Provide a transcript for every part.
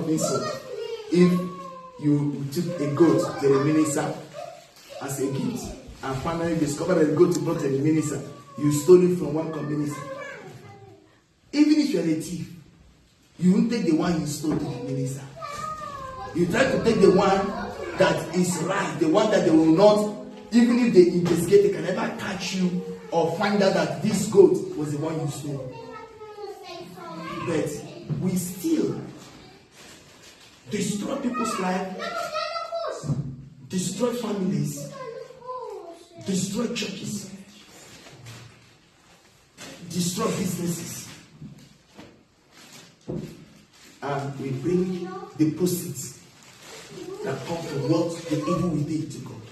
So, if you took a goat to the minister as a gift and finally discovered that the goat you brought to the minister, you stole it from one community. Even if you're a thief, you won't take the one you stole to the minister. You try to take the one that is right, the one that they will not, even if they investigate, they can never catch you or find out that this goat was the one you stole. But we still destroy people's lives, destroy families, destroy churches, destroy businesses, and we bring the proceeds that come from what the evil we did to God.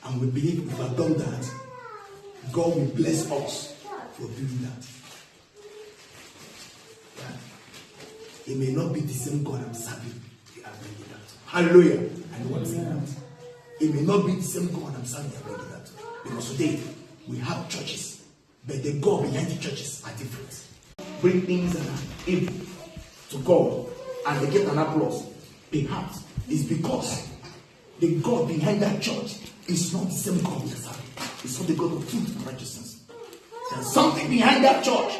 And we believe if we have done that, God will bless us for doing that. It may not be the same God I'm serving. Hallelujah. I know what I'm saying that. It may not be the same God I'm serving. That. Because today we have churches, but the God behind the churches are different. Bring things that are evil to God and they get an applause. Perhaps it's because the God behind that church is not the same God we are serving. It's not the God of truth and righteousness. There's something behind that church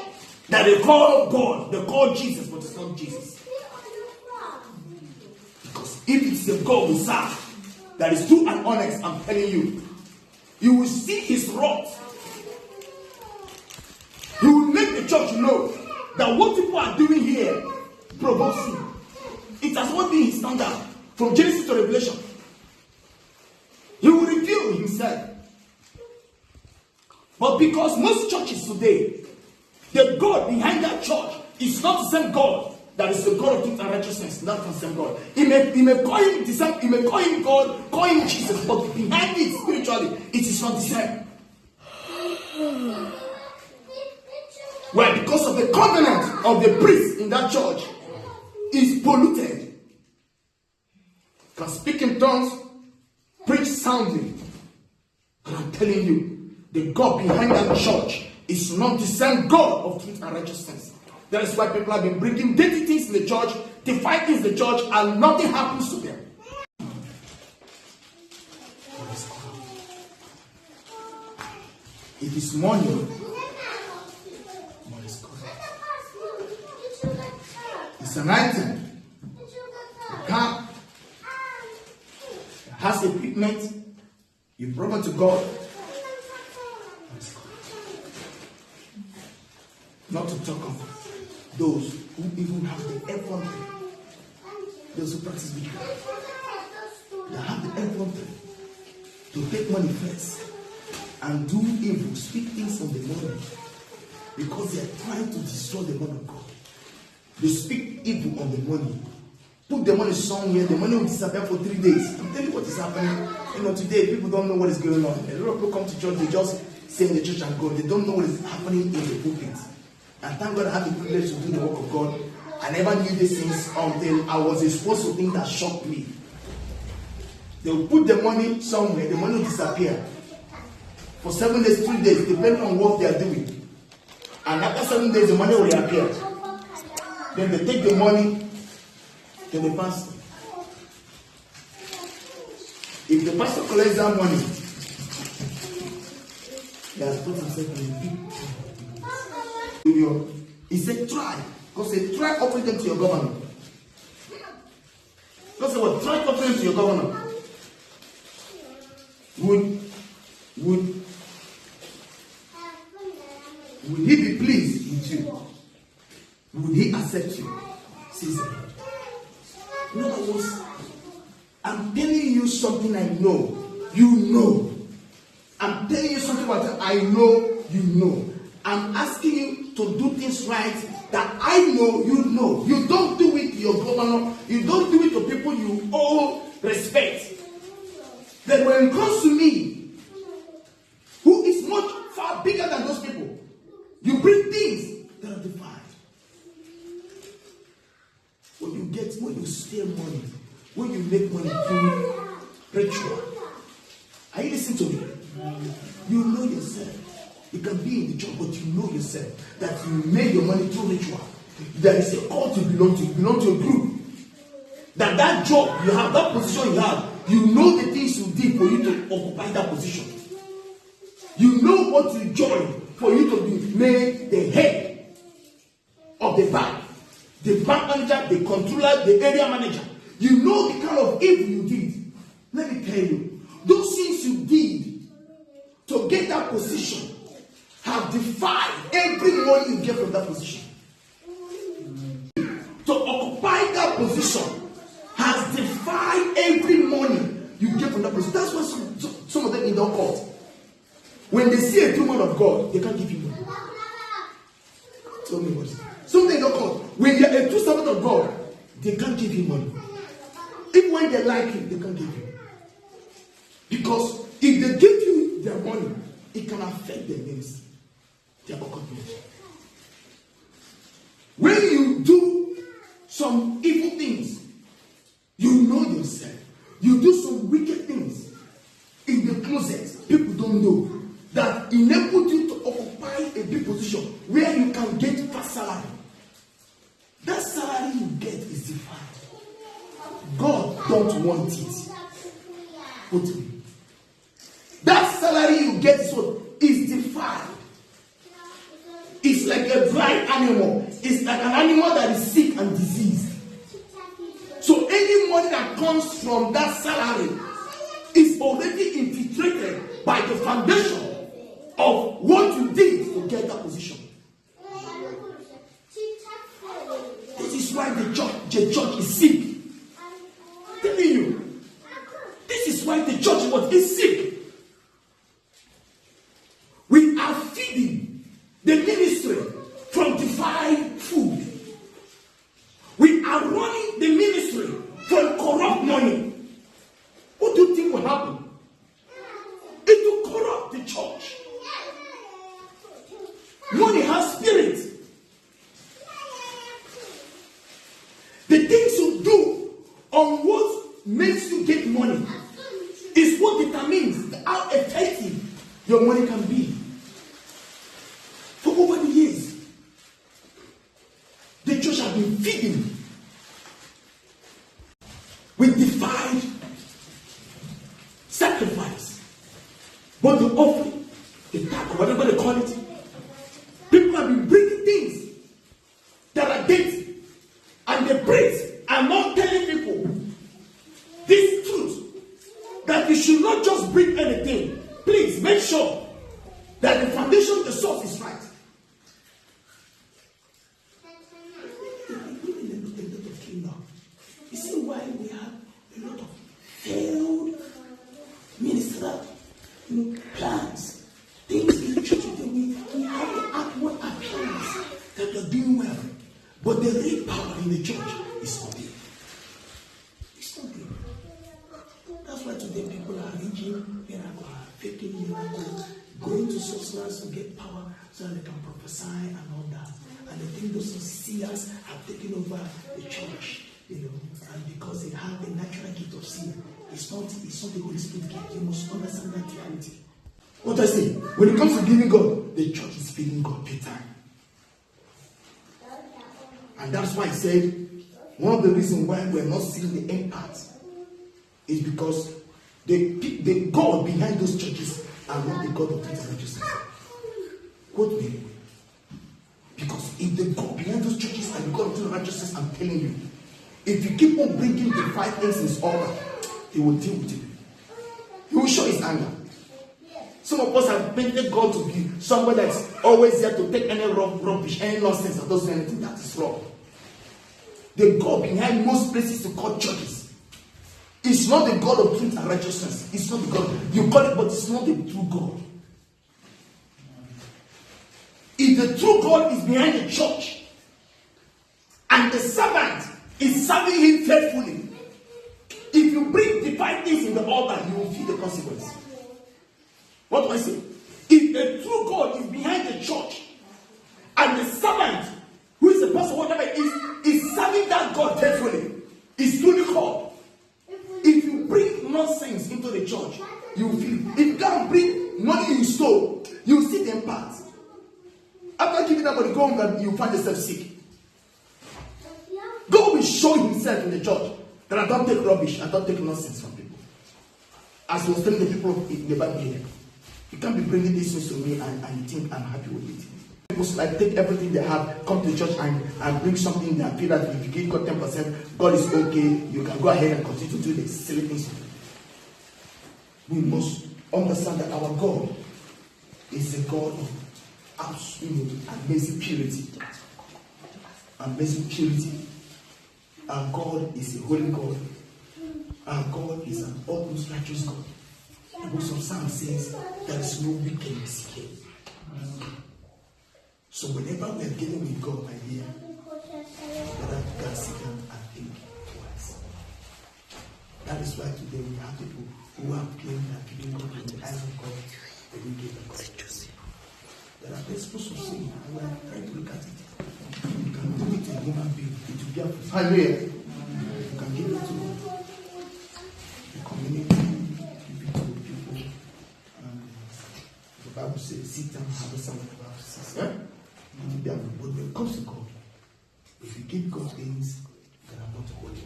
that they call God, they call Jesus, but it's not Jesus. Because if it's the God we serve that is true and honest, I'm telling you, you will see his wrath. He will make the church know that what people are doing here provokes him. It has not been his standard from Genesis to Revelation. He will reveal himself. But because most churches today, the God behind that church is not the same God that is the God of truth and righteousness. Not the same God. He may call him the same. He may call him God, call him Jesus, but behind it spiritually, it is not the same. Well, because of the covenant of the priest in that church is polluted. Can speak in tongues, preach soundly. But I'm telling you, the God behind that church is not the same God of truth and righteousness. That is why people have been bringing dirty things in the church, defile things in the church, and nothing happens to them. It is money. It's an item. A car has equipment. You brought it to God. Not to talk of those who even have the effort, those who practice witchcraft, they have the effort to take money first and do evil, speak things on the money, because they are trying to destroy the money of God. They speak evil on the money, put the money somewhere, the money will disappear for 3 days. I'm telling you what is happening. Today people don't know what is going on. A lot of people come to church, they just stay in the church and go. They don't know what is happening in the pulpit. And thank God I have the privilege to do the work of God. I never knew these things until I was exposed to things that shocked me. They will put the money somewhere, the money will disappear. For 7 days, 3 days, depending on what they are doing. And after 7 days, the money will reappear. Then they take the money to the pastor. If the pastor collects that money, he has put himself in a big trouble. He said, try. God said, try offering them to your governor. God said, well, try offering them to your governor. Would he be pleased with you? Would he accept you? Caesar. In other words, I'm telling you something I know. You know. I'm telling you something about I know. You know. I'm asking you to do things right that I know you know. You don't do it to your governor. You don't do it to people you owe respect. Then when it comes to me, who is much far bigger than those people, you bring things that are defied. When you steal money, when you make money through ritual, are you listening to me? You know yourself. You can be in the church, but you know yourself that you made your money through ritual. There is a cult you belong to. You belong to a group. that job you have, that position you have, you know the things you did for you to occupy that position. You know what you joined for you to be made the head of the bank manager, the controller, the area manager. You know the kind of evil you did. Let me tell you, those things you did to get that position have defied every money you get from that position. To occupy that position has defied every money you get from that position. That's why some of them in the court, when they see a true man of God, they can't give you money. Tell me what. Something in the court, when you're a true servant of God, they can't give you money. Even when they like you, they can't give you. Because if they give you their money, it can affect their ministry, their occupation. When you do some evil things, you know yourself. You do some wicked things in the closet, people don't know, that enabled you to occupy a big position where you can get fast salary. That salary you get is defined. God don't want it. Put me. That salary you get is defined. It's like a blind animal. It's like an animal that is sick and diseased. So any money that comes from that salary is already infiltrated by the foundation of what you did to get that position. This is why the church is sick. I'm telling you. This is why the church is sick. We are feeding the ministry from defiled food. We are running the ministry from corrupt money. What do you think will happen? It will corrupt the church. Money has spirit. The things you do on what makes you get money is what determines how effective your money can be. For over the years, the church has been feeding with defied sacrifice, but the offering, the tithe, whatever they call it. People have been bringing things that are dirty, and the priests are not telling people this truth, that you should not just bring anything. Please make sure that the foundation, the source is right. You see why we have a lot of failed ministerial plans, things in the church that we have the outward appearance that we're doing well, but the real power in the church is not there. It's not there. That's why today people are arranging miracles, faking miracles, going to sorcerers to get power so that they can prophesy and all that. And they think those seers have taken over the church, and because they have the natural gift of seeing. It's not the Holy Spirit gift. You must understand that reality. What I say, when it comes to giving God, the church is feeding God big time. And that's why I said, one of the reasons why we're not seeing the impact is because the God behind those churches are not the God of truth and righteousness. Quote me. Because if the God behind those churches are the God of truth and righteousness, I'm telling you, if you keep on bringing the 5 things in his altar, he will deal with you. He will show his anger. Some of us have painted God to be someone that's always there to take any rubbish, any nonsense, that doesn't do anything. That is wrong. The God behind most places to call churches is not the God of truth and righteousness. It's not the God. You call it, but it's not the true God. If the true God is behind the church and the servant is serving him faithfully, if you bring divine things in the altar, you will feel the consequence. What do I say? If the true God is behind the church and the servant, who is the person, whatever is serving that God faithfully, is truly called. If you bring nonsense into the church, you will feel it. If you can't bring money you stole, you will see the impact. After giving that money, go home and you find yourself sick. God will show himself in the church. That I don't take rubbish, I don't take nonsense from people. As I was telling the people in the Bible here, you can't be bringing these things to me and you think I'm happy with it. People like take everything they have, come to the church and bring something that feel that if you give God 10%, God is okay, you can go ahead and continue to do the silly things. We must understand that our God is a God of absolute amazing purity. Amazing purity. Our God is a holy God. Our God is an utmost righteous God. The book of Psalms says there is no wickedness here. So whenever we are dealing with God, my dear, let us sit down and think twice. That is why today we have people who are claiming that giving God in the eyes of God, they will give God. There are principles of sin, and we are trying to look at it. You can do it to a human being, it will be a hallelujah. You can give it to the community, give it to people. And the Bible says, sit down and have a sound of the Bible says, yeah? But when it comes to God, if you give God things that are not holy,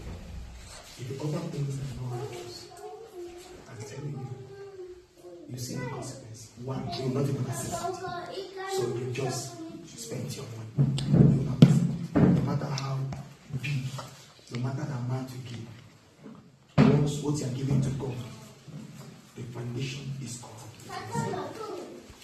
if the other things are not righteous, I'm telling you, you see the consequence. One, you will not even accept it. So you just spend your money. You will not accept it. No matter how big, no matter the amount you give, once what you are giving to God, the foundation is covered.